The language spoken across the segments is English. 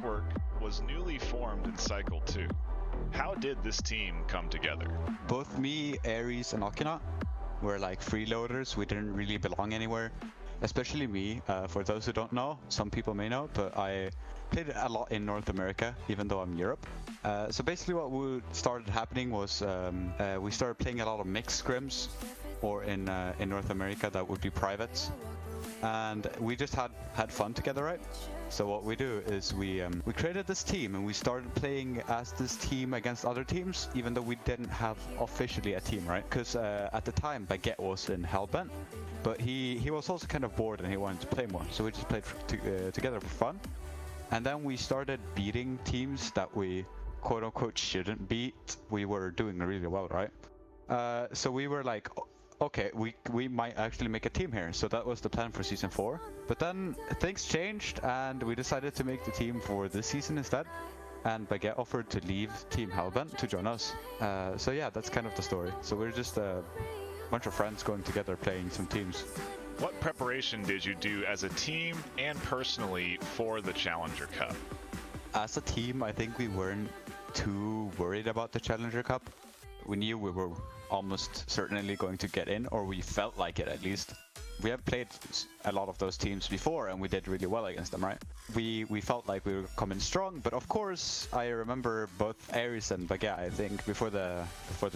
Network was newly formed in Cycle 2. How did this team come together? Both me, Ares, and Okina were like freeloaders. We didn't really belong anywhere. Especially me. For those who don't know, some people may know, but I played a lot in North America, even though I'm Europe. So basically what started happening was we started playing a lot of mixed scrims, or in North America that would be privates. And we just had fun together, right? So what we do is we created this team and we started playing as this team against other teams, even though we didn't have officially a team, right? Because at the time Baguette was in Hellbent, but he was also kind of bored and he wanted to play more. So we just played together for fun. And then we started beating teams that we quote unquote shouldn't beat. We were doing really well, right? So we were like, okay, we might actually make a team here. So that was the plan for season 4. But then things changed and we decided to make the team for this season instead. And Baguette offered to leave Team Hellbent to join us. So yeah, that's kind of the story. So we're just a bunch of friends going together playing some teams. What preparation did you do as a team and personally for the Challenger Cup? As a team, I think we weren't too worried about the Challenger Cup. We knew we were almost certainly going to get in, or we felt like it at least. We have played a lot of those teams before and we did really well against them, right? We felt like we were coming strong, but of course I remember both Ares and Baguette, I think, before the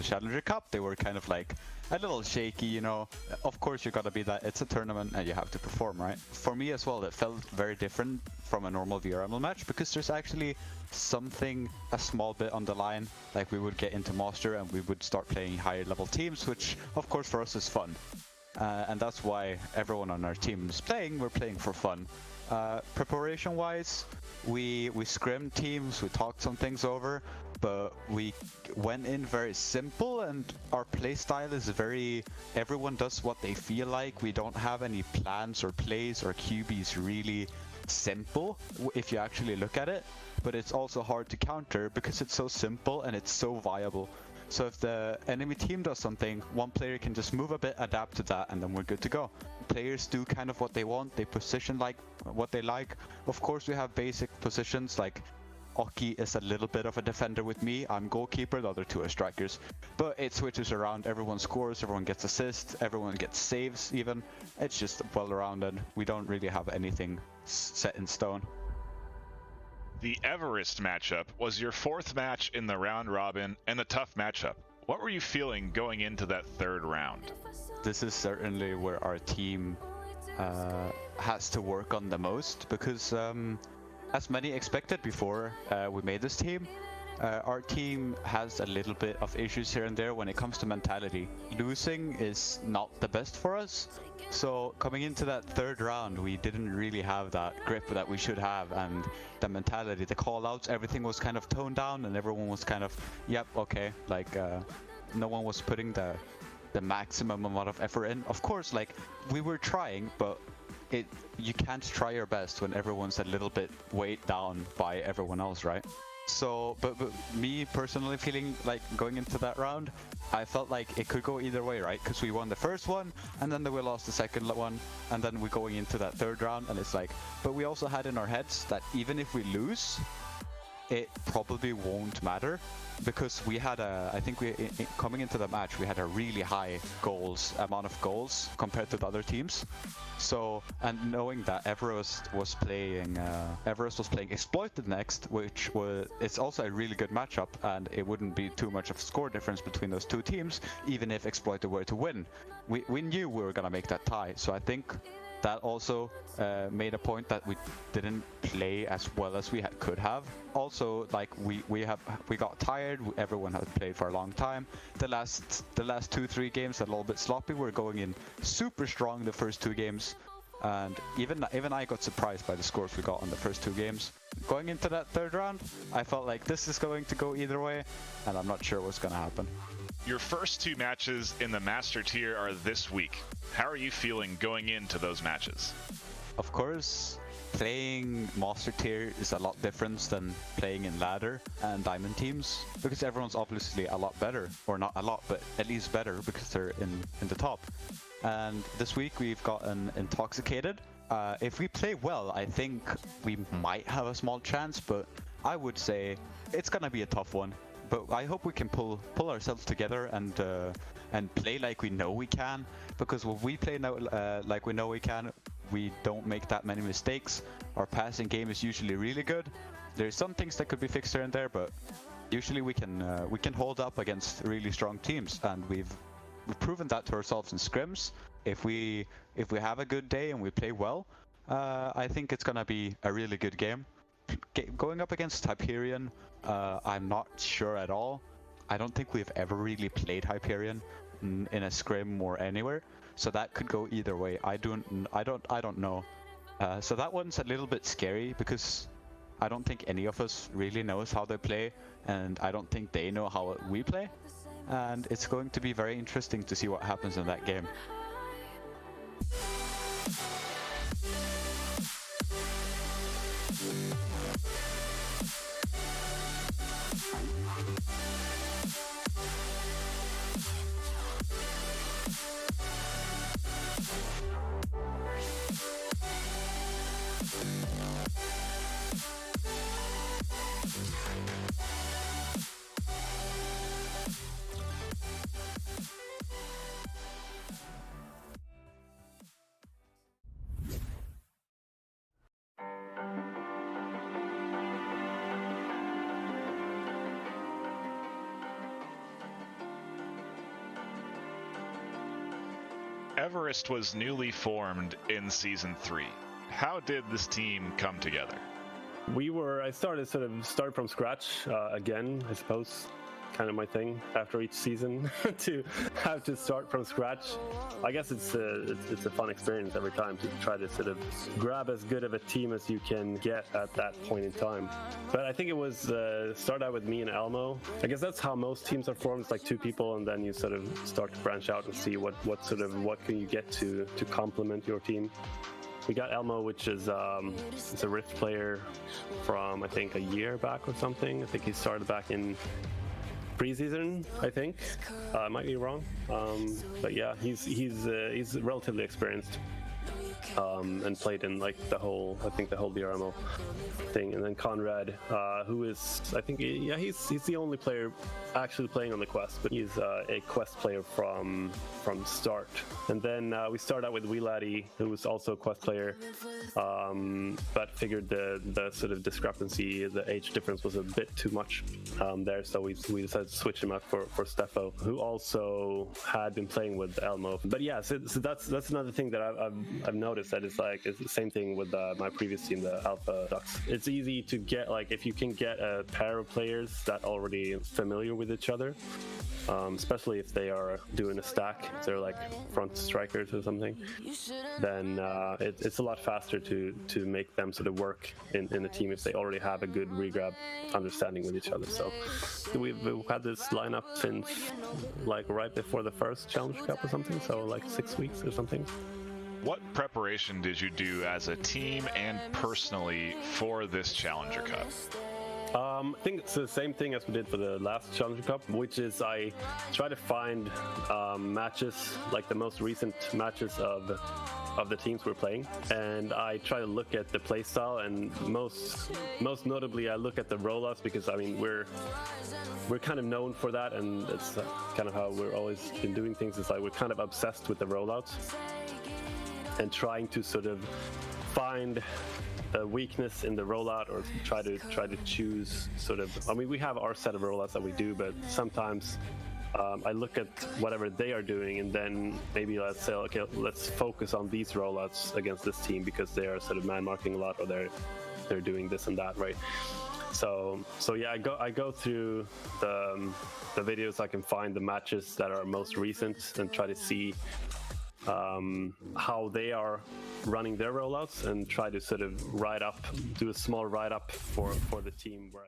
Challenger Cup, they were kind of like a little shaky, you know. Of course you gotta be that, it's a tournament and you have to perform, right? For me as well, it felt very different from a normal VRML match because there's actually something a small bit on the line. Like we would get into Master and we would start playing higher level teams, which of course for us is fun. And that's why everyone on our team is playing. We're playing for fun. Preparation wise, we scrimmed teams, we talked some things over, but we went in very simple and our play style is very, everyone does what they feel like. We don't have any plans or plays or QBs really simple if you actually look at it, but it's also hard to counter because it's so simple and it's so viable. So if the enemy team does something, one player can just move a bit, adapt to that, and then we're good to go. Players do kind of what they want, they position like what they like. Of course we have basic positions, like Oki is a little bit of a defender with me, I'm goalkeeper, the other two are strikers. But it switches around, everyone scores, everyone gets assists, everyone gets saves even. It's just well rounded, we don't really have anything set in stone. The Everest matchup was your 4th match in the round robin and a tough matchup. What were you feeling going into that 3rd round? This is certainly where our team has to work on the most because as many expected before we made this team, our team has a little bit of issues here and there when it comes to mentality. Losing is not the best for us. So coming into that 3rd round, we didn't really have that grip that we should have, and the mentality, the call-outs, everything was kind of toned down and everyone was kind of, yep, okay, like no one was putting the maximum amount of effort in. Of course, like we were trying, but you can't try your best when everyone's a little bit weighed down by everyone else, right? So, but me personally feeling like going into that round, I felt like it could go either way, right? Because we won the first one, and then we lost the second one, and then we're going into that 3rd round, and it's like, but we also had in our heads that even if we lose, it probably won't matter, because we had I think coming into the match, we had a really high amount of goals compared to the other teams. So, and knowing that Everest was playing Exploited next, which it's also a really good matchup, and it wouldn't be too much of a score difference between those two teams, even if Exploited were to win. We knew we were gonna make that tie, so I think that also made a point that we didn't play as well as we could have. Also, like we got tired. Everyone has played for a long time. The last 2-3 games a little bit sloppy. We're going in super strong the first 2 games, and even I got surprised by the scores we got on the first 2 games. Going into that 3rd round, I felt like this is going to go either way, and I'm not sure what's going to happen. Your first 2 matches in the Master Tier are this week. How are you feeling going into those matches? Of course, playing Master Tier is a lot different than playing in Ladder and Diamond teams, because everyone's obviously a lot better, or not a lot, but at least better because they're in the top. And this week we've gotten Intoxicated, if we play well, I think we might have a small chance, but I would say it's gonna be a tough one. But I hope we can pull ourselves together and play like we know we can, because when we play now like we know we can, we don't make that many mistakes. Our passing game is usually really good. There's some things that could be fixed here and there, but usually we can hold up against really strong teams, and we've proven that to ourselves in scrims. If we have a good day and we play well, I think it's gonna be a really good game. Going up against Hyperion, I'm not sure at all. I don't think we've ever really played Hyperion in a scrim or anywhere, so that could go either way. I don't know. So that one's a little bit scary because I don't think any of us really knows how they play, and I don't think they know how we play. And it's going to be very interesting to see what happens in that game. Everest was newly formed in Season 3. How did this team come together? I started from scratch again, I suppose. Kind of my thing after each season to have to start from scratch. I guess it's a fun experience every time to try to sort of grab as good of a team as you can get at that point in time. But I think it was start out with me and Elmo. I guess that's how most teams are formed. It's like two people, and then you sort of start to branch out and see what can you get to complement your team. We got Elmo, which is it's a Rift player from I think a year back or something. I think he started back in preseason, I think. I might be wrong, but yeah, he's relatively experienced and played in like the whole VRML thing. And then Conrad, who is he's the only player actually playing on the quest, but he's a quest player from start. And then we start out with Weeladdie, who was also a quest player, but figured the sort of discrepancy, the age difference was a bit too much there, so we decided to switch him up for Steffo, who also had been playing with Elmo. But yeah, so that's another thing that I've noticed, that it's the same thing with my previous team, the Alpha Ducks. It's easy to get, like, if you can get a pair of players that already familiar with each other, especially if they are doing a stack, if they're like front strikers or something, then it's a lot faster to make them sort of work in a team if they already have a good regrab understanding with each other. So we've had this lineup since like right before the first Challenge Cup or something, so like 6 weeks or something. What preparation did you do as a team and personally for this Challenger Cup? I think it's the same thing as we did for the last Challenger Cup, which is I try to find matches, like the most recent matches of the teams we're playing, and I try to look at the playstyle, and most notably I look at the rollouts, because I mean we're kind of known for that, and it's kind of how we're always been doing things. It's like we're kind of obsessed with the rollouts and trying to sort of find a weakness in the rollout, or try to choose sort of, I mean, we have our set of rollouts that we do, but sometimes I look at whatever they are doing, and then maybe let's say, okay, let's focus on these rollouts against this team because they are sort of man marking a lot, or they're doing this and that, right? So yeah, I go through the videos I can find, the matches that are most recent, and try to see how they are running their rollouts, and try to sort of do a small write-up for the team where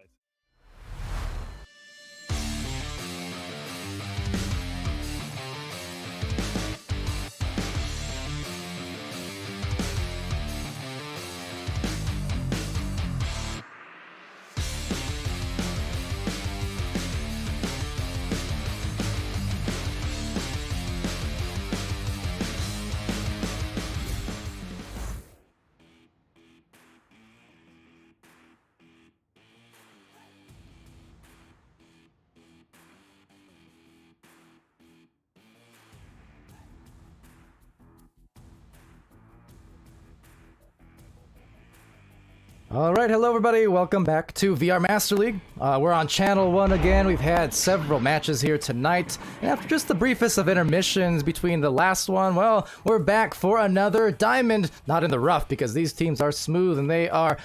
All right, hello everybody. Welcome back to VR Master League. We're on Channel 1 again. We've had several matches here tonight. And after just the briefest of intermissions between the last one, well, we're back for another diamond. Not in the rough, because these teams are smooth and they are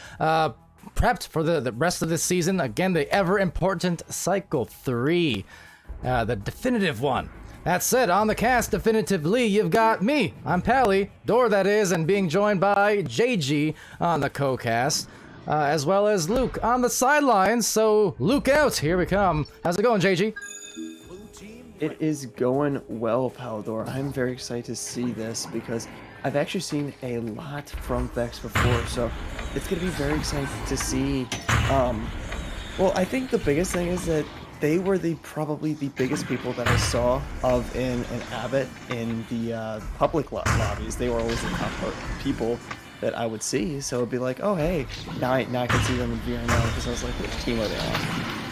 prepped for the rest of this season. Again, the ever-important Cycle 3, the definitive one. That said, on the cast definitively, you've got me. I'm Palidore, that is, and being joined by JG on the co-cast, as well as Luke on the sidelines. So, Luke out, here we come. How's it going, JG? It is going well, Palidore. I'm very excited to see this because I've actually seen a lot from Vex before, so it's going to be very exciting to see. Well, I think the biggest thing is that they were probably the biggest people that I saw of in Abbott in the public lobbies. They were always the top people that I would see. So it'd be like, oh hey, now I can see them in VRML because I was like, which team are they on?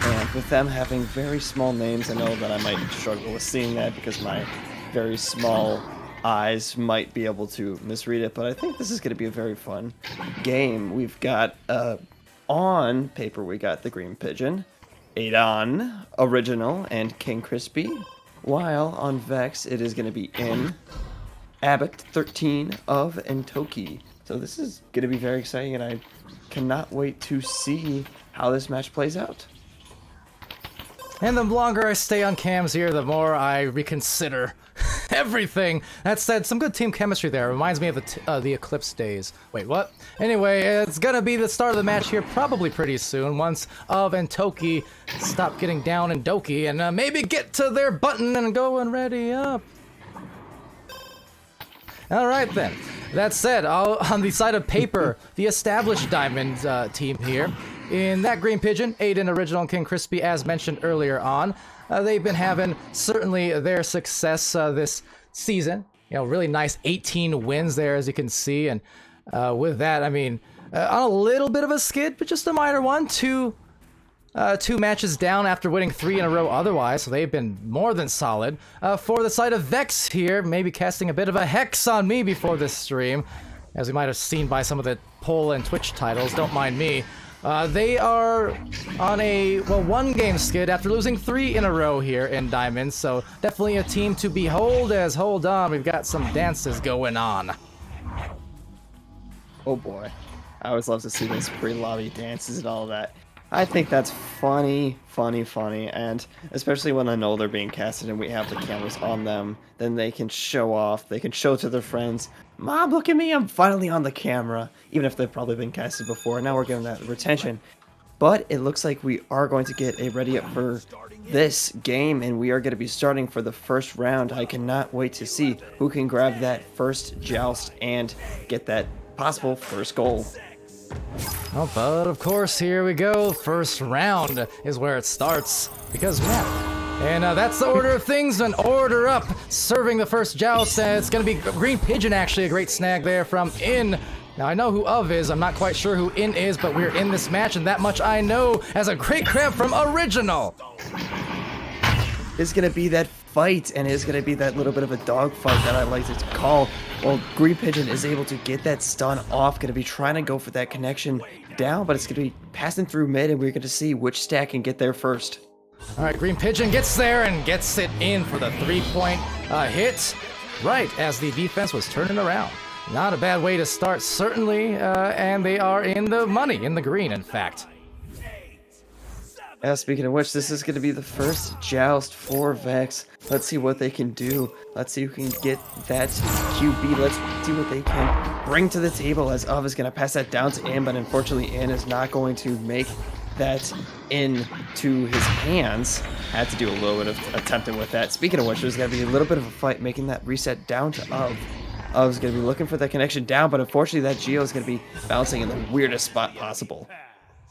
And with them having very small names, I know that I might struggle with seeing that because my very small eyes might be able to misread it. But I think this is going to be a very fun game. We've got on paper we got the Green Pigeon, Adon, Original, and King Crispy, while on Vex it is going to be in Abbott 13 of Entoki. So this is going to be very exciting, and I cannot wait to see how this match plays out. And the longer I stay on cams here, the more I reconsider everything. That said, some good team chemistry there. Reminds me of the Eclipse days. Wait, what? Anyway, it's gonna be the start of the match here probably pretty soon, once Of and Toki stop getting down and doki and maybe get to their button and go and ready up. Alright then. That said, on the side of paper, the established Diamond team here, in that Green Pigeon, Aiden, Original, and King Crispy, as mentioned earlier on, they've been having certainly their success this season. You know, really nice 18 wins there, as you can see. And with that, I mean, on a little bit of a skid, but just a minor one. Two matches down after winning 3 in a row otherwise, so they've been more than solid. For the side of Vex here, maybe casting a bit of a hex on me before this stream, as we might have seen by some of the poll and Twitch titles, don't mind me. They are on a, well, 1-game skid after losing 3 in a row here in Diamonds, so definitely a team to behold as, hold on, we've got some dances going on. Oh boy. I always love to see those pre-lobby dances and all that. I think that's funny, and especially when I know they're being casted and we have the cameras on them, then they can show off, they can show to their friends, Mom, look at me, I'm finally on the camera, even if they've probably been casted before. Now we're getting that retention. But it looks like we are going to get a ready up for this game, and we are going to be starting for the first round. I cannot wait to see who can grab that first joust and get that possible first goal. Oh, but of course, here we go. First round is where it starts, because yeah. And that's the order of things, an order up, serving the first joust, and it's going to be Green Pigeon, actually, a great snag there from In. Now, I know who Of is, I'm not quite sure who In is, but we're in this match, and that much I know, as a great grab from Original. It's going to be that fight, and it's going to be that little bit of a dog fight that I like to call. Well, Green Pigeon is able to get that stun off, going to be trying to go for that connection down, but it's going to be passing through mid, and we're going to see which stack can get there first. All right, Green Pigeon gets there and gets it in for the 3-point hit, right as the defense was turning around. Not a bad way to start, certainly, and they are in the money, in the green, in fact. Speaking of which, this is going to be the first joust for Vex. Let's see what they can do. Let's see who can get that QB. Let's see what they can bring to the table, as Of is going to pass that down to In, but unfortunately In is not going to make that into his hands. Had to do a little bit of attempting with that. Speaking of which, there's going to be a little bit of a fight making that reset down to Of. Ov's going to be looking for that connection down, but unfortunately that Geo is going to be bouncing in the weirdest spot possible.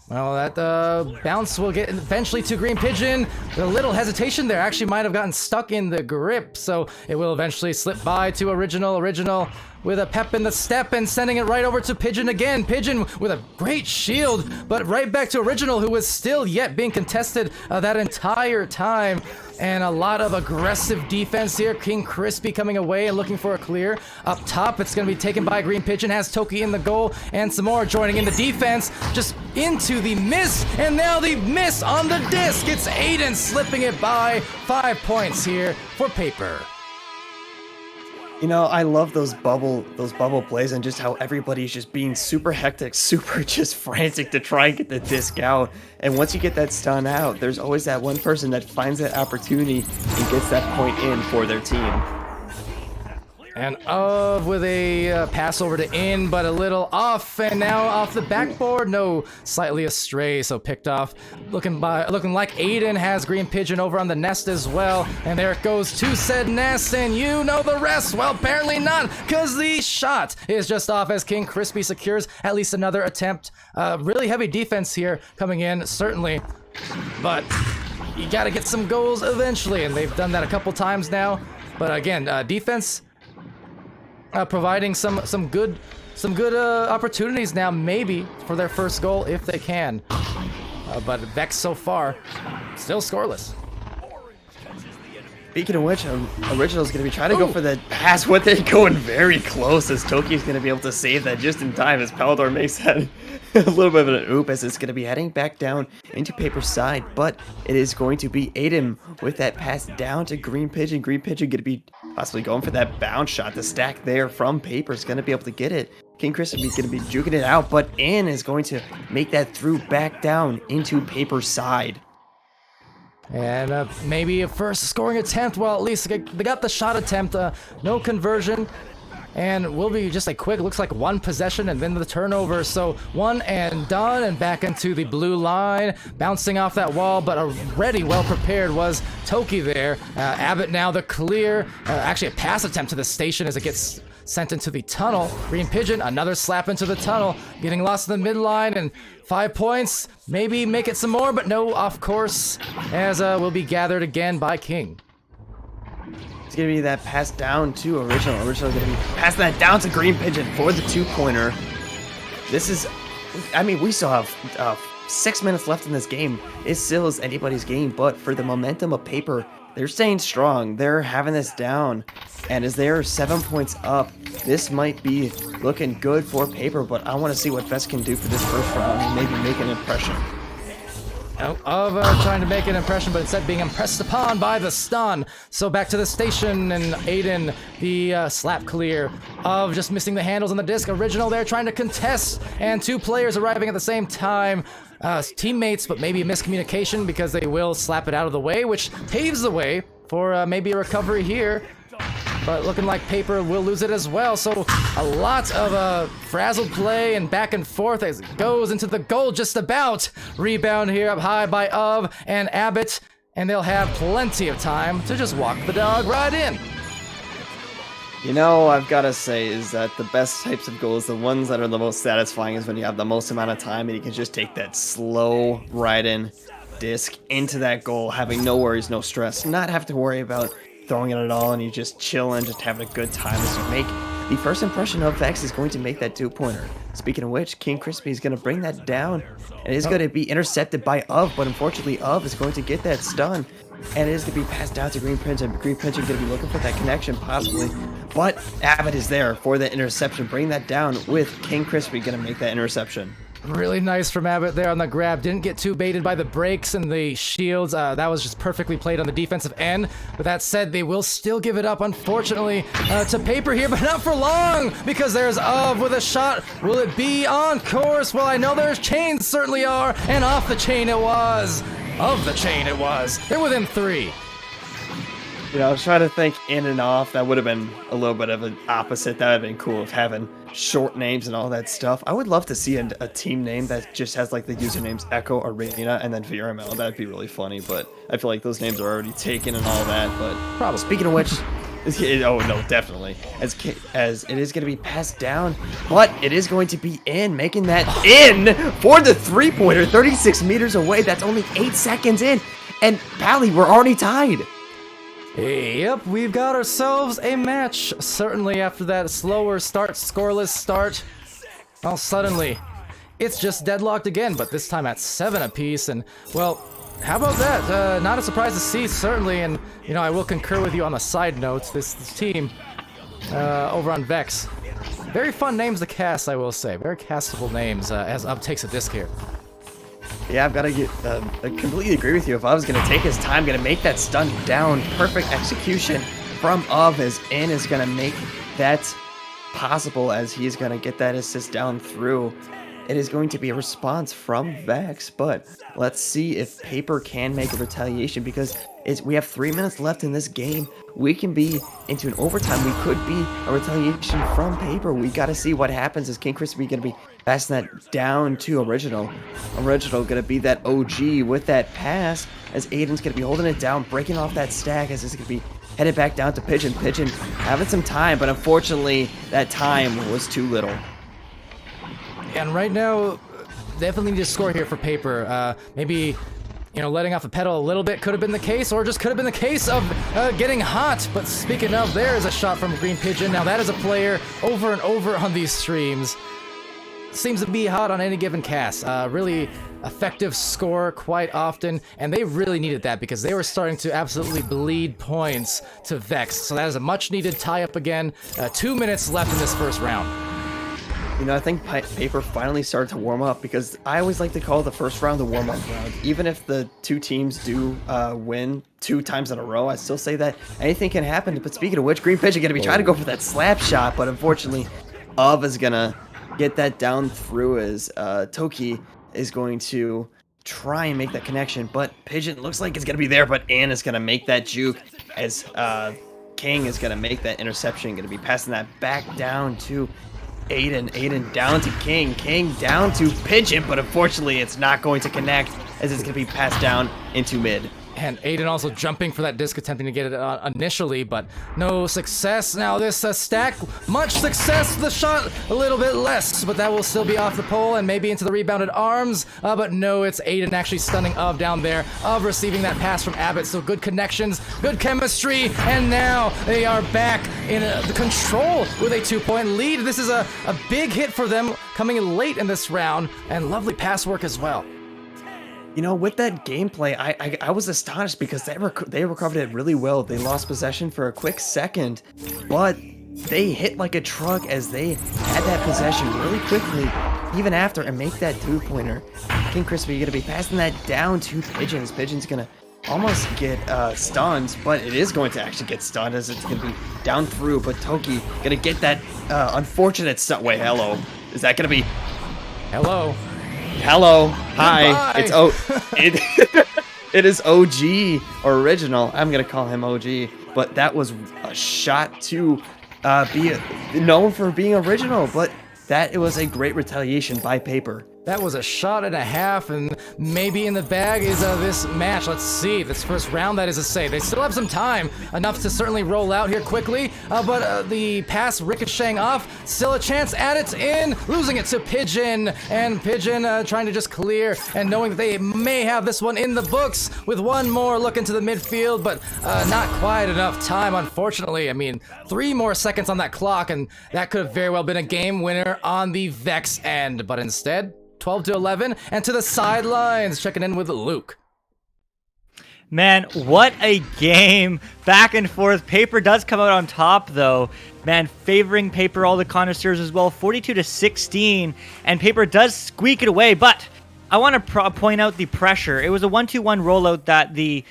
Well, that bounce will get eventually to Green Pigeon. A little hesitation there, actually might have gotten stuck in the grip, so it will eventually slip by to Original. Original with a pep in the step and sending it right over to Pigeon again. Pigeon with a great shield, but right back to Original, who was still yet being contested that entire time. And a lot of aggressive defense here. King Crispy coming away and looking for a clear. Up top, it's going to be taken by Green Pigeon. Has Toki in the goal. And some more joining in the defense. Just into the miss. And now the miss on the disc. It's Aiden slipping it by. 5 points here for Paper. You know, I love those bubble plays and just how everybody's just being super hectic, super just frantic to try and get the disc out. And once you get that stun out, there's always that one person that finds that opportunity and gets that point in for their team. And with a pass over to in, but a little off, and now off the backboard. No, slightly astray, so picked off. Looking like Aiden has Green Pigeon over on the nest as well. And there it goes to said nest, and you know the rest. Well, apparently not, because the shot is just off as King Crispy secures at least another attempt. Really heavy defense here coming in, certainly. But you got to get some goals eventually, and they've done that a couple times now. But again, defense... providing some good opportunities now, maybe for their first goal if they can. But Vex so far still scoreless. Speaking of which, Original's going to be trying to go for the pass with it, going very close as Toki's going to be able to save that just in time as Palidore makes that a little bit of an oop as it's going to be heading back down into Paper's side, but it is going to be Aiden with that pass down to Green Pigeon. Green Pigeon going to be possibly going for that bounce shot. The stack there from Paper is going to be able to get it. King Crispy is going to be juking it out, but In is going to make that through back down into Paper's side. And maybe a first scoring attempt. Well, at least they got the shot attempt. No conversion. And will be just a quick, looks like one possession and then the turnover. So one and done, and back into the blue line. Bouncing off that wall, but already well prepared was Toki there. Abbott now the clear. Actually a pass attempt to the station as it gets sent into the tunnel. Green Pigeon, another slap into the tunnel. Getting lost in the midline, and 5 points. Maybe make it some more, but no, off course. As will be gathered again by King. It's going to be that pass down to Original. Original going to be passing that down to Green Pigeon for the 2-pointer. This is, I mean, we still have 6 minutes left in this game. It still is anybody's game, but for the momentum of Paper, they're staying strong. They're having this down. And as they're 7 points up, this might be looking good for Paper, but I want to see what Vest can do for this first round and maybe make an impression. Of trying to make an impression, but instead being impressed upon by the stun. So back to the station, and Aiden, the slap clear of just missing the handles on the disc. Original there trying to contest, and 2 players arriving at the same time. Teammates, but maybe a miscommunication because they will slap it out of the way, which paves the way for maybe a recovery here. But looking like Paper will lose it as well. So a lot of frazzled play and back and forth as it goes into the goal just about. Rebound here up high by Of and Abbott. And they'll have plenty of time to just walk the dog right in. You know, I've got to say is that the best types of goals, the ones that are the most satisfying, is when you have the most amount of time and you can just take that slow ride-in disc into that goal, having no worries, no stress, not have to worry about throwing it at all, and you just chilling, just having a good time as you make the first impression of Vex is going to make that 2-pointer. Speaking of which, King Crispy is going to bring that down, and it is going to be intercepted by Of, but unfortunately Of is going to get that stun, and it is going to be passed down to Green Pigeon. Green Pigeon going to be looking for that connection possibly, but Abbott is there for the interception, bring that down with King Crispy going to make that interception. Really nice from Abbott there on the grab. Didn't get too baited by the breaks and the shields. That was just perfectly played on the defensive end. But that said, they will still give it up, unfortunately, to Paper here, but not for long, because there's Of with a shot. Will it be on course? Well, I know there's chains, certainly are, and off the chain it was. Of the chain it was. They're within 3. You know, I was trying to think in and off. That would have been a little bit of an opposite. That would have been cool of having short names and all that stuff. I would love to see a team name that just has like the usernames Echo, Arena, and then VRML. That'd be really funny, but I feel like those names are already taken and all that. But probably. Speaking of which, oh no, definitely. As it is going to be passed down, but it is going to be in, making that in for the 3-pointer, 36 meters away. That's only 8 seconds in, and Pally, we're already tied. Yep, we've got ourselves a match. Certainly after that slower start, scoreless start, well, suddenly it's just deadlocked again, but this time at 7 apiece. And, well, how about that? Not a surprise to see, certainly. And, you know, I will concur with you on the side notes. This team over on Vex, very fun names to cast, I will say. Very castable names as Up takes a disc here. Yeah, I've got to I completely agree with you. If I was going to take his time, going to make that stun down, perfect execution from Of as In is going to make that possible as he's going to get that assist down through. It is going to be a response from Vex, but let's see if Paper can make a retaliation because we have 3 minutes left in this game. We can be into an overtime. We could be a retaliation from Paper. We got to see what happens. Is King Crispy going to be passing that down to Original? Original going to be that OG with that pass as Aiden's going to be holding it down, breaking off that stack as it's going to be headed back down to Pigeon. Pigeon having some time, but unfortunately that time was too little. And right now, definitely need to score here for Paper. Maybe, you know, letting off the pedal a little bit could have been the case, or just could have been the case of getting hot. But speaking of, there is a shot from Green Pigeon. Now that is a player over and over on these streams. Seems to be hot on any given cast. Really effective score quite often, and they really needed that because they were starting to absolutely bleed points to Vex. So that is a much needed tie-up again. 2 minutes left in this first round. You know, I think Paper finally started to warm up because I always like to call the first round the warm-up round. Even if the two teams do win 2 times in a row, I still say that anything can happen. But speaking of which, Green Pigeon going to be trying to go for that slap shot, but unfortunately, Of is going to get that down through as Toki is going to try and make that connection. But Pigeon looks like it's going to be there, but Ann is going to make that juke as King is going to make that interception, going to be passing that back down to Aiden down to King down to Pigeon, but unfortunately it's not going to connect as it's going to be passed down into mid. And Aiden also jumping for that disc, attempting to get it initially, but no success. Now this stack, much success. The shot, a little bit less, but that will still be off the pole and maybe into the rebounded arms. But no, it's Aiden actually stunning Of down there. Of receiving that pass from Abbott, so good connections, good chemistry, and now they are back in the control with a 2-point lead. This is a big hit for them coming in late in this round, and lovely pass work as well. You know, with that gameplay, I was astonished because they recovered it really well. They lost possession for a quick second, but they hit like a truck as they had that possession really quickly, even after, and make that 2-pointer. King Crispy going to be passing that down to Pigeons. Pigeon's going to almost get stunned, but it is going to actually get stunned as it's going to be down through, but Toki going to get that unfortunate stun. Wait, hello. Is that going to be... Hello. Hello, hi, Goodbye. It is OG Original. I'm gonna call him OG, but that was a shot to be known for being original, but it was a great retaliation by Paper. That was a shot and a half, and maybe in the bag is this match. Let's see, this first round, that is to say. They still have some time, enough to certainly roll out here quickly, but the pass ricocheting off, still a chance at it, in, losing it to Pigeon, and Pigeon trying to just clear, and knowing that they may have this one in the books, with one more look into the midfield, but not quite enough time, unfortunately. I mean, 3 more seconds on that clock, and that could have very well been a game winner on the Vex end, but instead, 12-11, and to the sidelines, checking in with Luke. Man, what a game. Back and forth. Paper does come out on top, though. Man, favoring Paper, all the connoisseurs as well. 42-16, and Paper does squeak it away, but I want to point out the pressure. It was a 1-2-1 rollout that the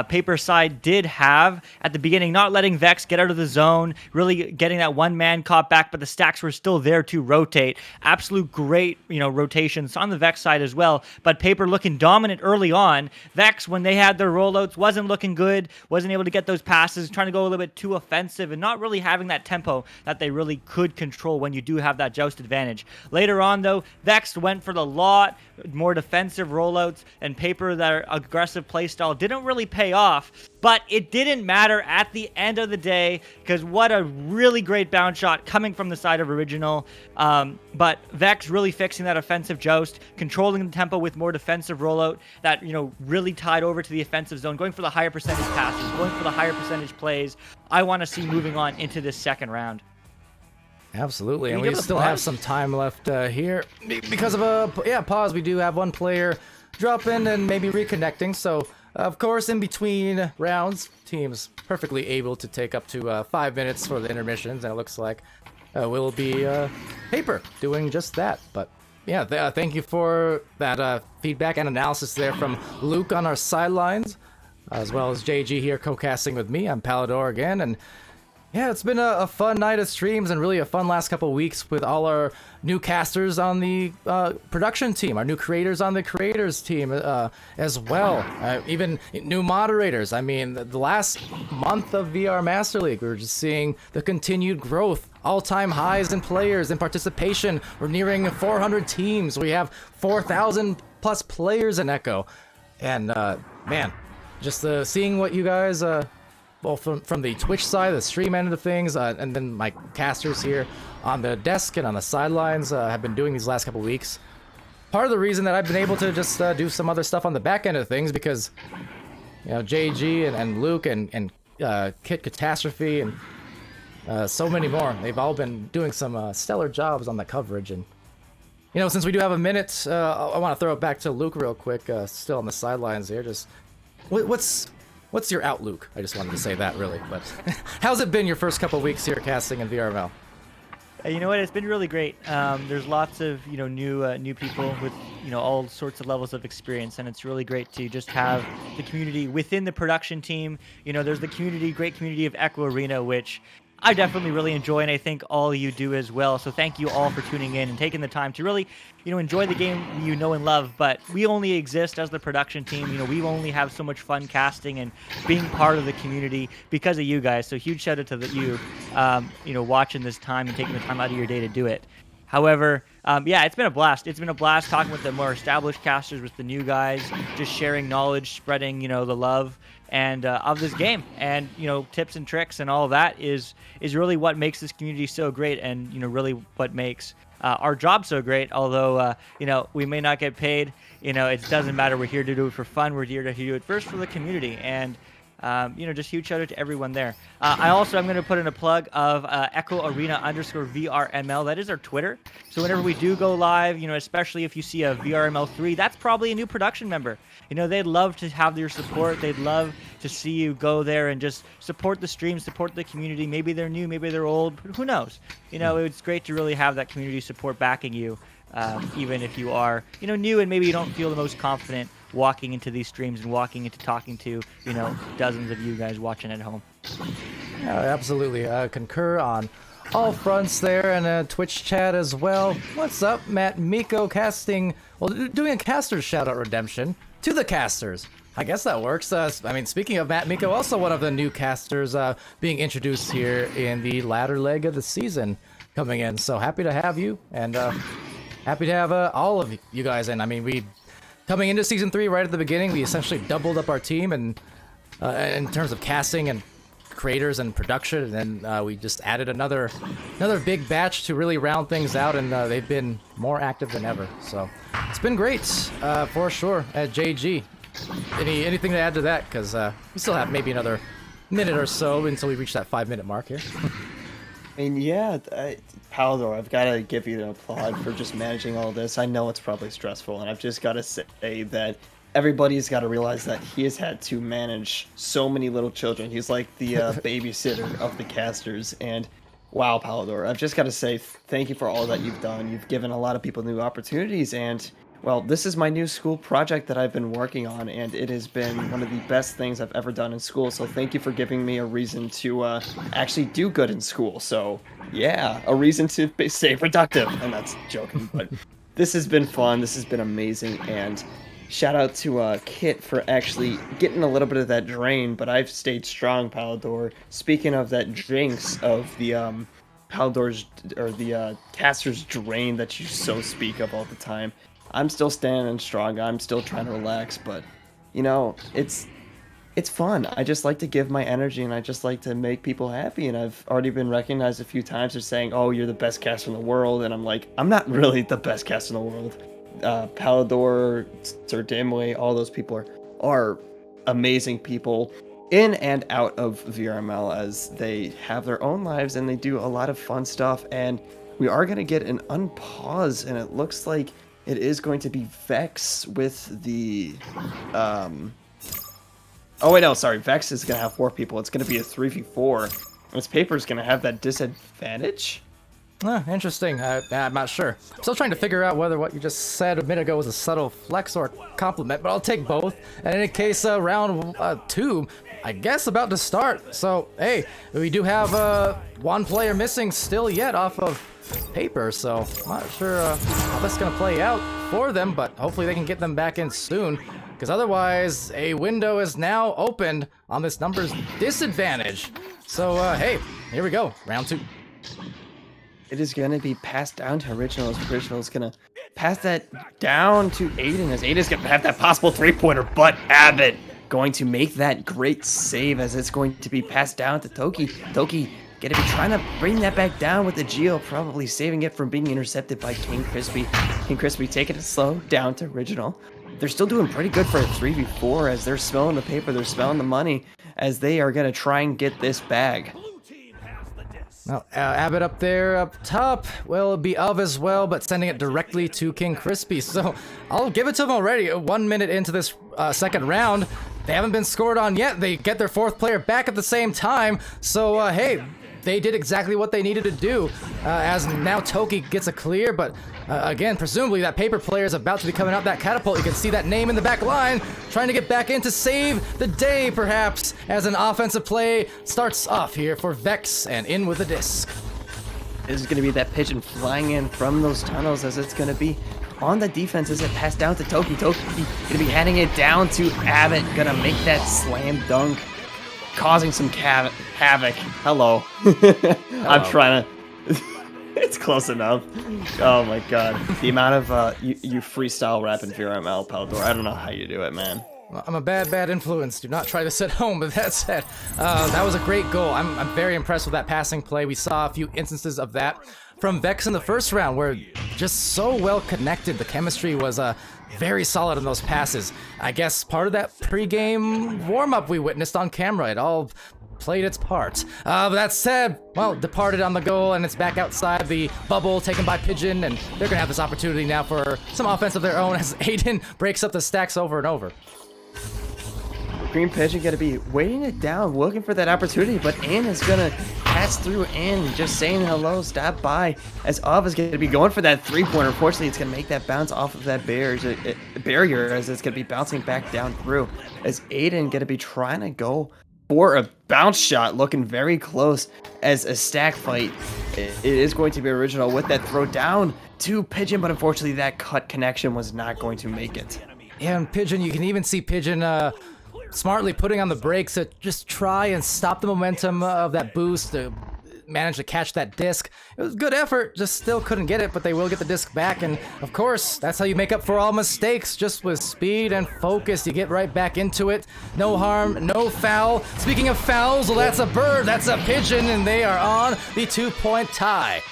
Paper side did have at the beginning, not letting Vex get out of the zone, really getting that one-man caught back, but the stacks were still there to rotate. Absolute great, rotations on the Vex side as well, but Paper looking dominant early on. Vex, when they had their rollouts, wasn't looking good, wasn't able to get those passes, trying to go a little bit too offensive, and not really having that tempo that they really could control when you do have that joust advantage. Later on, though, Vex went for the lot more defensive rollouts and Paper their aggressive playstyle didn't really pay off. But it didn't matter at the end of the day, because what a really great bounce shot coming from the side of Original. But Vex really fixing that offensive joust, controlling the tempo with more defensive rollout that, really tied over to the offensive zone, going for the higher percentage passes, going for the higher percentage plays. I want to see moving on into this second round. Absolutely, Can and you we give a still pause? have some time left here. Because of a pause, we do have one player dropping and maybe reconnecting. So, of course, in between rounds, teams perfectly able to take up to 5 minutes for the intermissions, and it looks like we'll be Paper doing just that. But yeah, thank you for that feedback and analysis there from Luke on our sidelines, as well as JG here co-casting with me. I'm Palidore again, and yeah, it's been a fun night of streams and really a fun last couple of weeks with all our new casters on the production team, our new creators on the creators team as well. Even new moderators. I mean, the last month of VR Master League, we were just seeing the continued growth, all-time highs in players and participation. We're nearing 400 teams. We have 4,000 plus players in Echo. And man, just seeing what you guys... well, from the Twitch side, the stream end of things, and then my casters here on the desk and on the sidelines have been doing these last couple weeks. Part of the reason that I've been able to just do some other stuff on the back end of things, because JG and Luke and Kit Catastrophe and so many more, they've all been doing some stellar jobs on the coverage. And since we do have a minute, I want to throw it back to Luke real quick, still on the sidelines here. Just What's your outlook? I just wanted to say that, really. But how's it been your first couple weeks here casting in VRML? You know what? It's been really great. There's lots of new people with all sorts of levels of experience, and it's really great to just have the community within the production team. There's the great community of Echo Arena, which I definitely really enjoy, and I think all you do as well. So thank you all for tuning in and taking the time to really, enjoy the game you know and love. But we only exist as the production team. We only have so much fun casting and being part of the community because of you guys. So huge shout out to you, watching this time and taking the time out of your day to do it. However, it's been a blast. It's been a blast talking with the more established casters, with the new guys, just sharing knowledge, spreading, the love and of this game, and tips and tricks and all of that is really what makes this community so great, and really what makes our job so great. Although we may not get paid, it doesn't matter. We're here to do it for fun. We're here to do it first for the community, and just huge shout out to everyone there. I'm going to put in a plug of Echo Arena _VRML. That is our Twitter. So whenever we do go live, especially if you see a VRML 3, that's probably a new production member. They'd love to have your support. They'd love to see you go there and just support the stream, support the community. Maybe they're new, maybe they're old, but who knows? It's great to really have that community support backing you, even if you are, new and maybe you don't feel the most confident walking into these streams and walking into talking to, dozens of you guys watching at home. Yeah, absolutely. Concur on all fronts there, and a Twitch chat as well. What's up, Matt Miko casting? Well, doing a caster's shout-out redemption to the casters. I guess that works. Speaking of Matt Miko, also one of the new casters being introduced here in the latter leg of the season coming in. So happy to have you, and happy to have all of you guys in. Coming into Season 3 right at the beginning, we essentially doubled up our team and in terms of casting and creators and production, and then we just added another big batch to really round things out, and they've been more active than ever. So it's been great, for sure. At JG, anything to add to that? Because we still have maybe another minute or so until we reach that 5-minute mark here. Palidore, I've got to give you an applaud for just managing all this. I know it's probably stressful, and I've just got to say that everybody's got to realize that he has had to manage so many little children. He's like the babysitter of the casters, and wow, Palidore, I've just got to say thank you for all that you've done. You've given a lot of people new opportunities, and well, this is my new school project that I've been working on, and it has been one of the best things I've ever done in school. So thank you for giving me a reason to actually do good in school. So yeah, a reason to stay productive. And that's joking, but this has been fun. This has been amazing. And shout out to Kit for actually getting a little bit of that drain, but I've stayed strong, Palidore. Speaking of that jinx of the Palidore's or the caster's drain that you so speak of all the time, I'm still standing strong. I'm still trying to relax, but you know, it's fun. I just like to give my energy, and I just like to make people happy. And I've already been recognized a few times for saying, "Oh, you're the best caster in the world," and I'm like, I'm not really the best caster in the world. Palidore, Sir Dimway, all those people are amazing people in and out of VRML, as they have their own lives and they do a lot of fun stuff. And we are going to get an unpause, and it looks like it is going to be Vex with the oh wait, no, sorry, Vex is going to have 4 people. It's going to be a 3v4. This Paper is going to have that disadvantage. Interesting. I'm not sure. I'm still trying to figure out whether what you just said a minute ago was a subtle flex or compliment, but I'll take both. And in any case, round 2, I guess, about to start. So, hey, we do have one player missing still yet off of Paper, so I'm not sure how that's going to play out for them, but hopefully they can get them back in soon, because otherwise a window is now opened on this numbers disadvantage. So, hey, here we go, round 2. It is going to be passed down to Originals. Originals going to pass that down to Aiden, as Aiden's going to have that possible 3-pointer, but Abbott going to make that great save, as it's going to be passed down to Toki. Toki going to be trying to bring that back down with the Geo, probably saving it from being intercepted by King Crispy. King Crispy taking it slow down to Original. They're still doing pretty good for a 3v4, as they're smelling the paper, they're smelling the money, as they are going to try and get this bag. Now, Abbott up there, up top, will be of as well, but sending it directly to King Crispy. So I'll give it to them already. 1 minute into this second round, they haven't been scored on yet. They get their 4th player back at the same time. So, hey, they did exactly what they needed to do, as now Toki gets a clear, but again, presumably that Paper player is about to be coming out that catapult. You can see that name in the back line, trying to get back in to save the day, perhaps, as an offensive play starts off here for Vex, and in with the disc. This is going to be that pigeon flying in from those tunnels, as it's going to be on the defense as it passed down to Toki. Toki going to be handing it down to Abbott, going to make that slam dunk, causing some havoc. Hello. I'm trying to... It's close enough. Oh my god. The amount of you freestyle rap in VRML, Palidore, I don't know how you do it, man. Well, I'm a bad influence. Do not try this at home. But that said, that was a great goal. I'm very impressed with that passing play. We saw a few instances of that from Vex in the first round, where just so well connected. The chemistry was very solid in those passes. I guess part of that pre-game warm-up we witnessed on camera, it all played its part. But that said, well, departed on the goal, and it's back outside the bubble, taken by Pigeon, and they're gonna have this opportunity now for some offense of their own as Aiden breaks up the stacks over and over. Green Pigeon going to be weighing it down, looking for that opportunity, but In is going to pass through In, just saying hello, stop by, as Of is going to be going for that 3-pointer. Unfortunately, it's going to make that bounce off of that barrier, as it's going to be bouncing back down through, as Aiden going to be trying to go for a bounce shot, looking very close, as a stack fight. It is going to be Original with that throw down to Pigeon, but unfortunately that cut connection was not going to make it. Yeah, and Pigeon, you can even see Pigeon smartly putting on the brakes to just try and stop the momentum of that boost, to manage to catch that disc. It was good effort, just still couldn't get it, but they will get the disc back, and of course, that's how you make up for all mistakes, just with speed and focus. You get right back into it. No harm, no foul. Speaking of fouls, well, that's a bird, that's a Pigeon, and they are on the 2-point tie.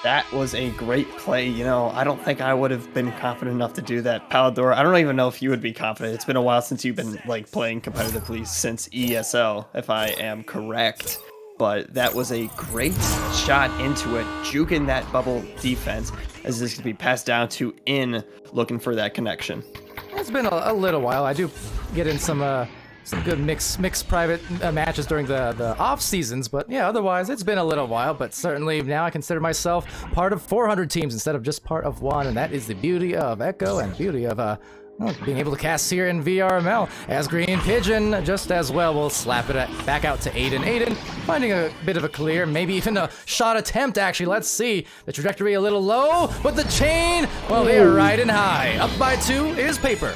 That was a great play. You know, I don't think I would have been confident enough to do that. Palidore, I don't even know if you would be confident. It's been a while since you've been like playing competitively since ESL, if I am correct. But that was a great shot into it, juking that bubble defense, as this could be passed down to In, looking for that connection. It's been a little while. I do get in some good mixed private matches during the off seasons, but yeah, otherwise it's been a little while. But certainly now I consider myself part of 400 teams instead of just part of one, and that is the beauty of Echo and beauty of being able to cast here in VRML. As Green Pigeon just as well will slap it back out to Aiden. Aiden finding a bit of a clear, maybe even a shot attempt actually. Let's see. The trajectory a little low, but the chain, well, they are riding high. Up by 2 is Paper.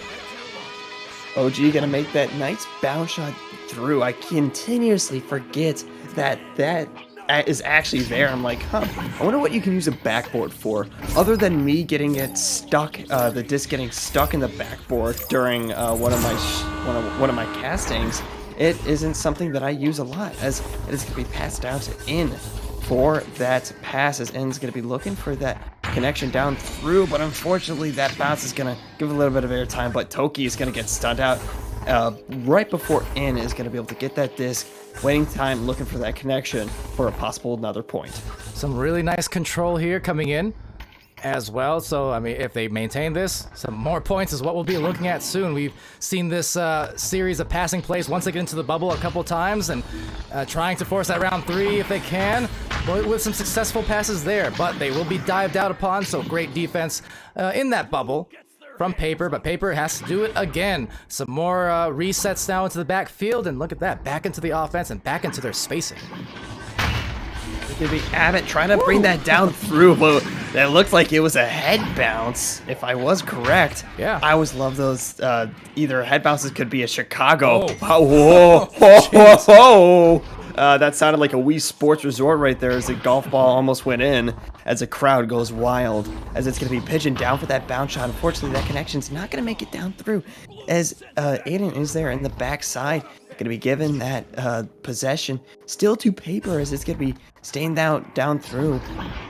OG gonna make that nice bounce shot through. I continuously forget that is actually there. I'm like, huh, I wonder what you can use a backboard for, other than me getting it stuck, the disc getting stuck in the backboard during one of my castings. It isn't something that I use a lot, as it is going to be passed down to In for that pass, as In's going to be looking for that connection down through, but unfortunately that bounce is going to give a little bit of airtime, but Toki is going to get stunned out right before In is going to be able to get that disc. Waiting time, looking for that connection for a possible another point. Some really nice control here coming in as well. So, I mean, if they maintain this, some more points is what we'll be looking at soon. We've seen this series of passing plays once they get into the bubble a couple times and trying to force that round 3 if they can, with some successful passes there. But they will be dived out upon, so great defense in that bubble from Paper, but Paper has to do it again. Some more resets now into the backfield, and look at that, back into the offense and back into their spacing. It's gonna be Abbott trying to bring that down through, but that looked like it was a head bounce, if I was correct. Yeah. I always love those, either head bounces could be a Chicago. Oh. Whoa. That sounded like a Wii Sports Resort right there as the golf ball almost went in, as the crowd goes wild, as it's going to be Pigeon down for that bounce shot. Unfortunately, that connection's not going to make it down through, as Aiden is there in the backside, going to be given that possession still to Paper, as it's going to be staying down through.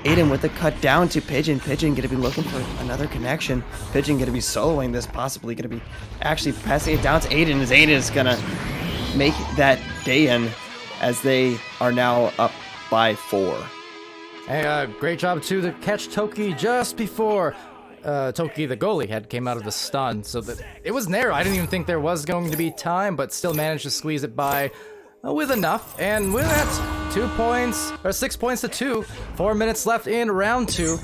Aiden with the cut down to Pigeon. Pigeon going to be looking for another connection. Pigeon going to be soloing this, possibly going to be actually passing it down to Aiden, as Aiden is going to make that day in, as they are now up by 4. Hey, great job too to catch Toki just before Toki, the goalie, came out of the stun, so that it was narrow. I didn't even think there was going to be time, but still managed to squeeze it by with enough. And with that, 2 points, or 6 points to 2. 4 minutes left in round 2.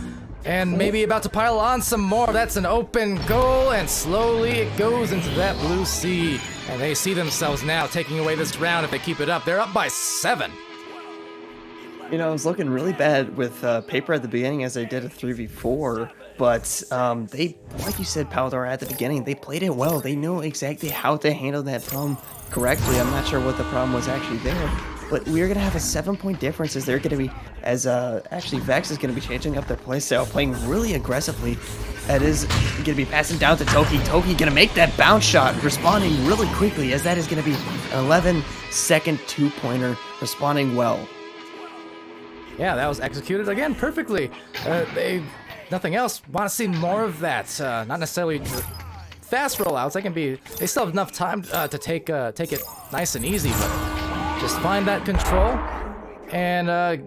And maybe about to pile on some more. That's an open goal, and slowly it goes into that blue sea. And they see themselves now taking away this round if they keep it up. They're up by 7. You know, it was looking really bad with Paper at the beginning, as they did a 3v4, but they, like you said, Palidore, at the beginning, they played it well. They knew exactly how to handle that problem correctly. I'm not sure what the problem was actually there, but we're going to have a 7-point difference, as they're going to be, as actually Vex is going to be changing up their playstyle, playing really aggressively. That is going to be passing down to Toki. Toki going to make that bounce shot, responding really quickly, as that is going to be an 11-second 2-pointer, responding well. Yeah, that was executed again perfectly. They, nothing else, want to see more of that. Not necessarily fast rollouts. They still have enough time to take it nice and easy, but just find that control and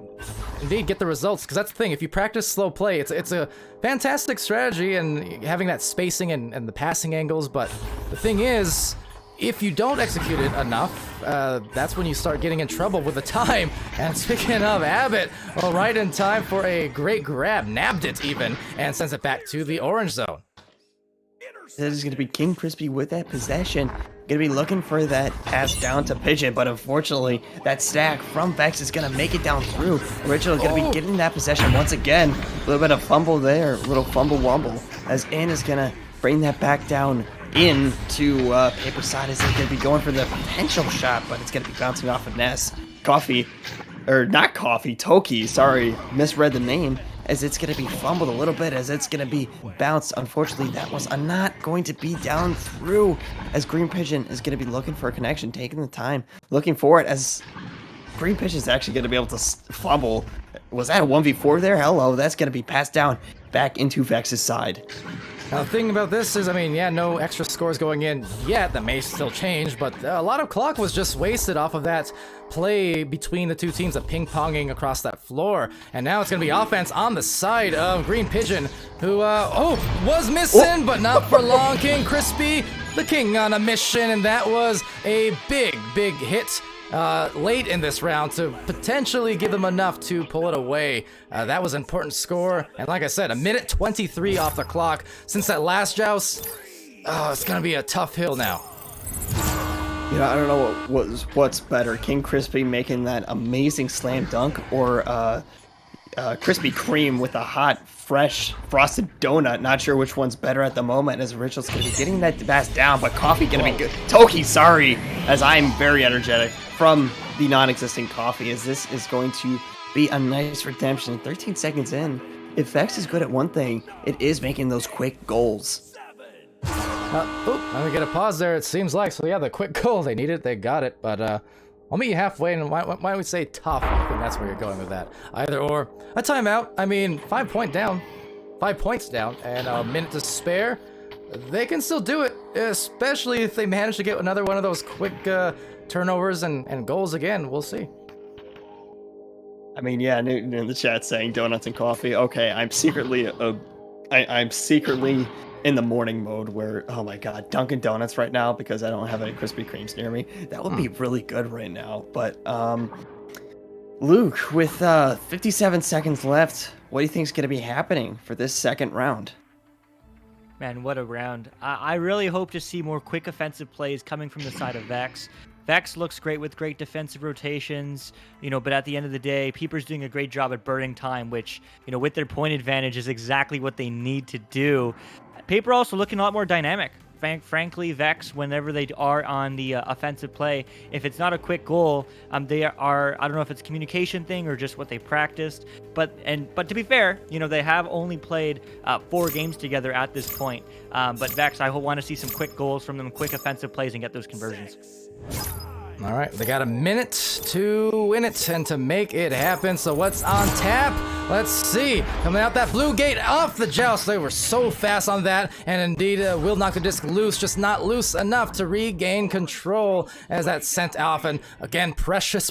indeed get the results. Because that's the thing. If you practice slow play, it's a fantastic strategy and having that spacing and the passing angles. But the thing is, if you don't execute it enough, that's when you start getting in trouble with the time. And speaking of Abbott, well, right in time for a great grab, nabbed it even, and sends it back to the orange zone. That is going to be King Crispy with that possession. Going to be looking for that pass down to Pigeon, but unfortunately, that stack from Vex is going to make it down through. Original going to be getting that possession once again. A little bit of fumble there, a little fumble wumble, as In is going to bring that back down into Paper side, as they're going to be going for the potential shot, but it's going to be bouncing off of Ness. Toki, sorry, misread the name, as it's going to be fumbled a little bit, as it's going to be bounced. Unfortunately, that was not going to be down through, as Green Pigeon is going to be looking for a connection, taking the time, looking for it, as Green Pigeon is actually going to be able to fumble. Was that a 1v4 there? Hello, that's going to be passed down back into Vex's side. Now, the thing about this is, I mean, yeah, no extra scores going in yet. That may still change, but a lot of clock was just wasted off of that play between the two teams of ping-ponging across that floor. And now it's going to be offense on the side of Green Pigeon, who, was missing, but not for long. King Crispy, the king on a mission, and that was a big hit late in this round to potentially give them enough to pull it away. That was an important score, and like I said, 1:23 off the clock since that last joust. It's gonna be a tough hill now. You know, I don't know what's better, King Crispy making that amazing slam dunk, or Krispy Kreme with a hot, fresh, frosted donut. Not sure which one's better at the moment, as Original's going to be getting that pass down, but Coffee going to be good. Toki, sorry, as I'm very energetic from the non-existent Coffee, as this is going to be a nice redemption. 13 seconds in, if Vex is good at one thing, it is making those quick goals. I'm gonna get a pause there, it seems like. So yeah, the quick goal, they need it, they got it. But I'll meet you halfway, and why don't we say tough? I think that's where you're going with that. Either or. A timeout, I mean, 5 points down, and a minute to spare. They can still do it, especially if they manage to get another one of those quick turnovers and goals again. We'll see. I mean, yeah, Newton in the chat saying donuts and coffee. Okay, I'm secretly I'm secretly in the morning mode where, oh my god, Dunkin' Donuts right now because I don't have any Krispy Kremes near me. That would be really good right now. But Luke, with 57 seconds left, what do you think is going to be happening for this second round? Man, what a round. I really hope to see more quick offensive plays coming from the side of Vex. Vex looks great with great defensive rotations, but at the end of the day, Peeper's doing a great job at burning time, which, with their point advantage is exactly what they need to do. Paper also looking a lot more dynamic. Frankly, Vex, whenever they are on the offensive play, if it's not a quick goal, they are, I don't know if it's a communication thing or just what they practiced, but to be fair, they have only played 4 games together at this point. But Vex, I want to see some quick goals from them, quick offensive plays, and get those conversions. All right, they got a minute to win it and to make it happen. So what's on tap? Let's see. Coming out that blue gate off the joust. They were so fast on that. And indeed, will knock the disc loose, just not loose enough to regain control as that's sent off. And again, precious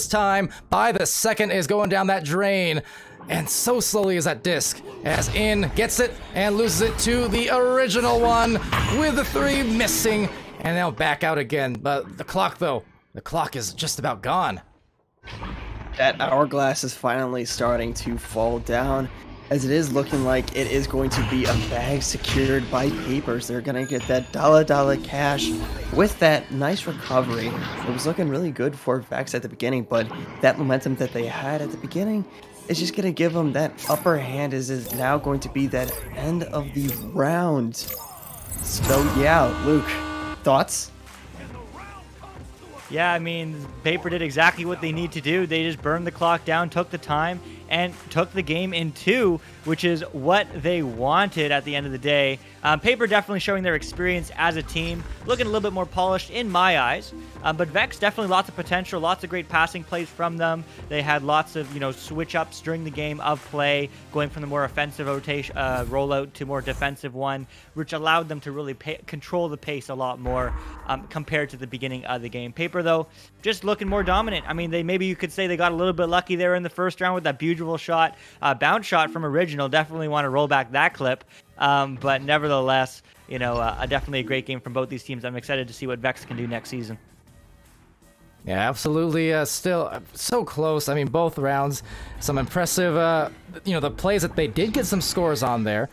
time by the second is going down that drain. And so slowly is that disc as In gets it and loses it to the original one with the 3 missing. And now back out again. But the clock, though, the clock is just about gone. That hourglass is finally starting to fall down, as it is looking like it is going to be a bag secured by Papers. They're going to get that dollar cash with that nice recovery. It was looking really good for Vex at the beginning, but that momentum that they had at the beginning is just going to give them that upper hand, as is now going to be that end of the round. So yeah, Luke, thoughts? Yeah, I mean, Paper did exactly what they need to do. They just burned the clock down, took the time, and took the game in 2, which is what they wanted at the end of the day. Paper definitely showing their experience as a team, looking a little bit more polished in my eyes. But Vex definitely lots of potential, lots of great passing plays from them. They had lots of switch ups during the game of play, going from the more offensive rotation rollout to more defensive one, which allowed them to really control the pace a lot more compared to the beginning of the game. Paper though, just looking more dominant. I mean, maybe you could say they got a little bit lucky there in the first round with that beautiful shot, bounce shot from Original. Definitely want to roll back that clip. But nevertheless, definitely a great game from both these teams. I'm excited to see what Vex can do next season. Yeah, absolutely. Still so close. I mean, both rounds, some impressive, the plays that they did get some scores on there.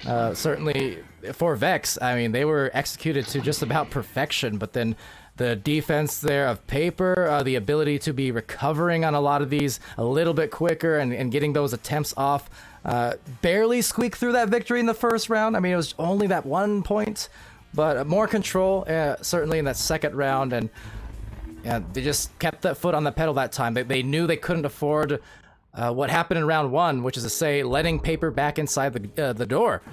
Certainly for Vex, I mean, they were executed to just about perfection, but then the defense there of Paper, the ability to be recovering on a lot of these a little bit quicker and getting those attempts off, barely squeaked through that victory in the first round. I mean, it was only that 1 point, but more control, certainly in that second round, and they just kept that foot on the pedal that time. They knew they couldn't afford what happened in round 1, which is to say, letting Paper back inside the door.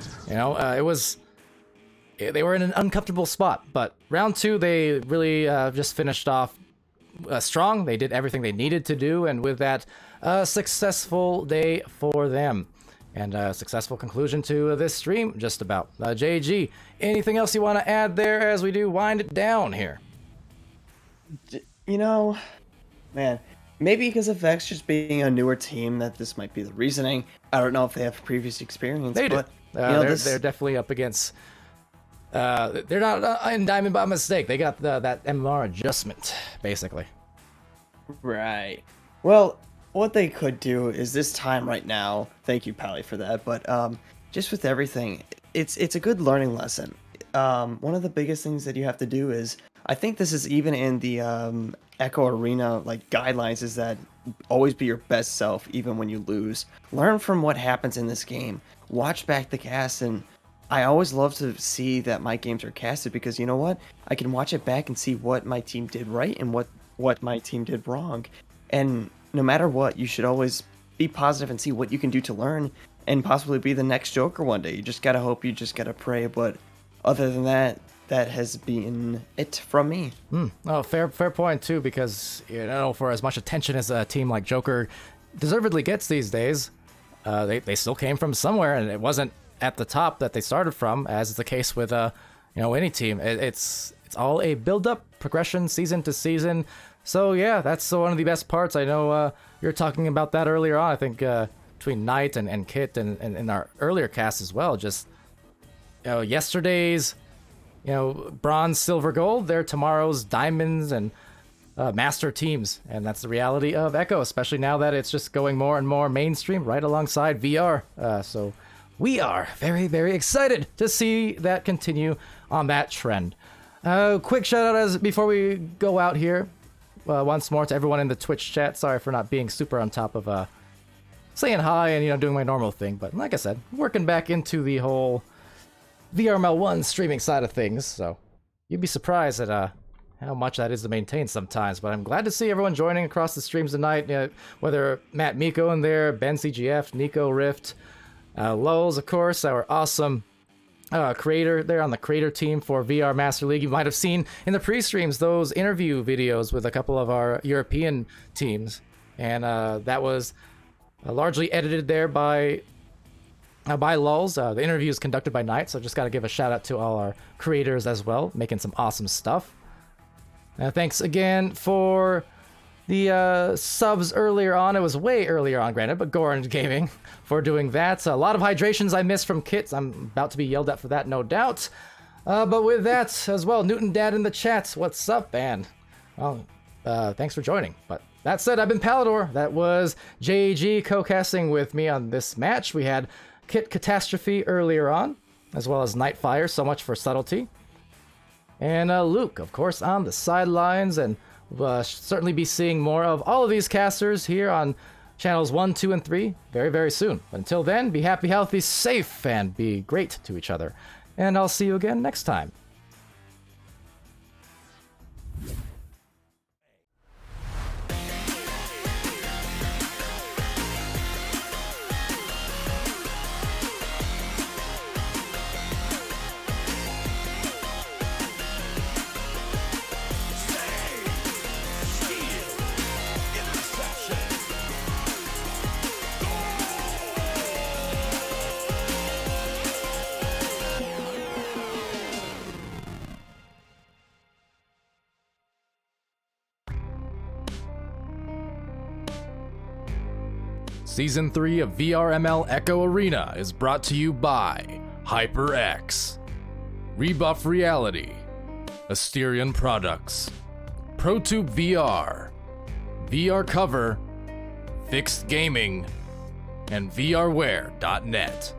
They were in an uncomfortable spot, but round 2, they really just finished off strong. They did everything they needed to do, and with that, a successful day for them. And a successful conclusion to this stream, just about. JG, anything else you want to add there as we do wind it down here? Man, maybe because of Vex just being a newer team, that this might be the reasoning. I don't know if they have previous experience. They do. But, they're definitely up against... they're not in Diamond by mistake. They got that MMR adjustment, basically. Right. Well, what they could do is this time right now, thank you, Pally, for that, but just with everything, it's a good learning lesson. One of the biggest things that you have to do is, I think this is even in the Echo Arena guidelines, is that always be your best self even when you lose. Learn from what happens in this game. Watch back the cast, and I always love to see that my games are casted, because you know what? I can watch it back and see what my team did right and what my team did wrong. And no matter what, you should always be positive and see what you can do to learn and possibly be the next Joker one day. You just gotta hope, you just gotta pray. But other than that, that has been it from me. Oh, fair point too, because for as much attention as a team like Joker deservedly gets these days, they still came from somewhere, and it wasn't at the top that they started from, as is the case with any team. It's all a build-up progression, season to season. So yeah, that's one of the best parts. I know you were talking about that earlier on. I think between Knight and Kit and in our earlier cast as well. Just yesterday's bronze, silver, gold. They're tomorrow's diamonds and master teams, and that's the reality of Echo, especially now that it's just going more and more mainstream, right alongside VR. So we are very, very excited to see that continue on that trend. Quick shout out before we go out here. Once more to everyone in the Twitch chat. Sorry for not being super on top of saying hi and doing my normal thing, but like I said, working back into the whole VRML 1 streaming side of things. So you'd be surprised at how much that is to maintain sometimes. But I'm glad to see everyone joining across the streams tonight. Whether Matt Miko in there, Ben CGF, Nico Rift, Lulz, of course, our awesome creator there on the creator team for VR Master League. You might have seen in the pre-streams those interview videos with a couple of our European teams, and that was largely edited there by Lulz. The interview is conducted by Knight, so just got to give a shout out to all our creators as well, making some awesome stuff. Thanks again for the subs earlier on. It was way earlier on, granted, but Goran Gaming for doing that. A lot of hydrations I missed from Kits. I'm about to be yelled at for that, no doubt. But with that as well, Newton Dad in the chat. What's up, man? Well, thanks for joining. But that said, I've been Palidore. That was JG co-casting with me on this match. We had Kit Catastrophe earlier on, as well as Nightfire. So much for subtlety. And Luke, of course, on the sidelines, and we'll certainly be seeing more of all of these casters here on channels 1, 2, and 3 very, very soon. But until then, be happy, healthy, safe, and be great to each other. And I'll see you again next time. Season 3 of VRML Echo Arena is brought to you by HyperX, Rebuff Reality, Asterion Products, ProTube VR, VR Cover, Fixed Gaming, and VRware.net.